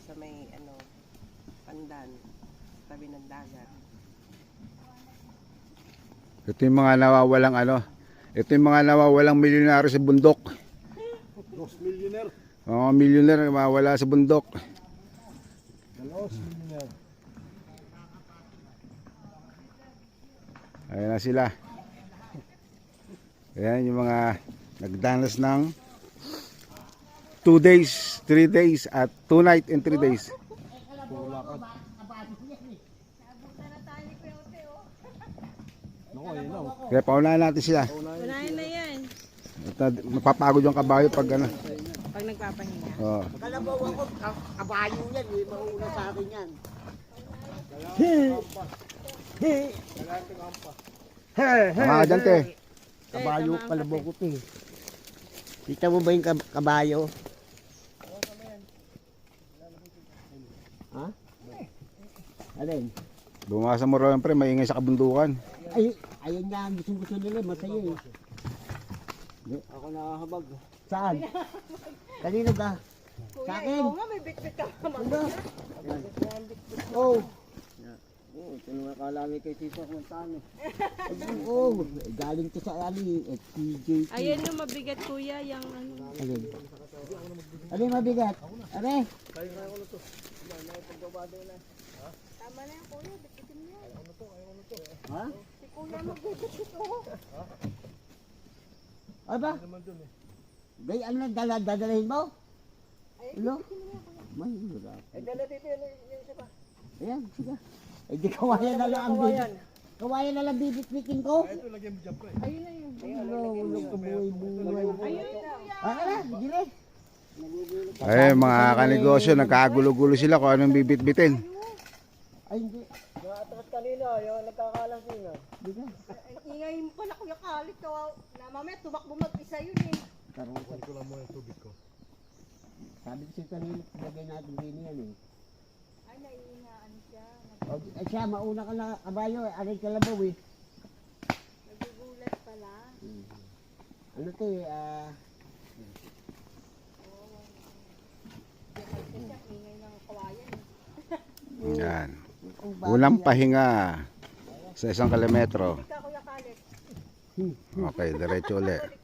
sa may pandan, tabi ng dagat. Ito yung mga nawawalang ito yung mga nawawalang milyonaryo sa bundok. 2 millionaire. Mga milyonaryo mawawala sa bundok. 2 millionaire. Ayan na sila. Ayan yung mga nagdanas ng 2 days, 3 days at 2 night and 3 days. Kaya paunahan natin sila. Unahin na yan. Mapapagod yung kabayo pag Pag nagpapahinga. Oh. Kalabaw ako, kabayo yan, mauna sa akin yan. Mga dyan te. Kabayo, kalabaw ko te. Kita mo ba yung kabayo? Ha? Alin? Bumasa mo rin pre, maingay sa kabundukan. Ay, ayan nga, gusto nila, masaya eh. Ako nakahabag. Saan? Kanino ka? Sa akin? Oo nga, may bit-bit ka naman. Ano? Oh. Oo, ito naman kalami kay Tito kung saan eh. Oo, galing to sa ali, TJT. Ayan yung mabigat kuya, yung Alin? Alin mabigat? Are? Tama na yan kuya, bitin mo yan. Ha? Si kuya magbibit ito. Aba? Gay, ano na dadalahin mo? Ano? May hirap. Dala dito yung isa pa. Ayan, sige. Eh di kawayan na lang ang bibit. Kawayan na lang bibit-bitin ko. Ito lagyan mo dyan pre. Ayun na yun. Ano, walang kabuhay-buhay. Ayun na kuya. Ah, gile. Ay mga kanegosyo, nagkagulo-gulo sila kung anong bibit-bitin. Ay, hindi. Nakatras kanina, yung nagkakalasing ah. Hindi ka. Ingay mo pala kuya kalit ka. Na mamaya tumakbo mag-isa yun eh. Karoon ko lang muna yung tubig ko. Sabi ko sa kanina, lagay natin din yan eh. Ay, naiingaan siya. Ay siya, mauna ka na kabayo eh. Aray kalabaw eh. Nagugulat pala. Ano to eh, Kasi ang ingay ng kawayan eh. Yan. Unang pahinga sa 1 kilometro. Ikaw kuya kalit. Okay, diretso ulit.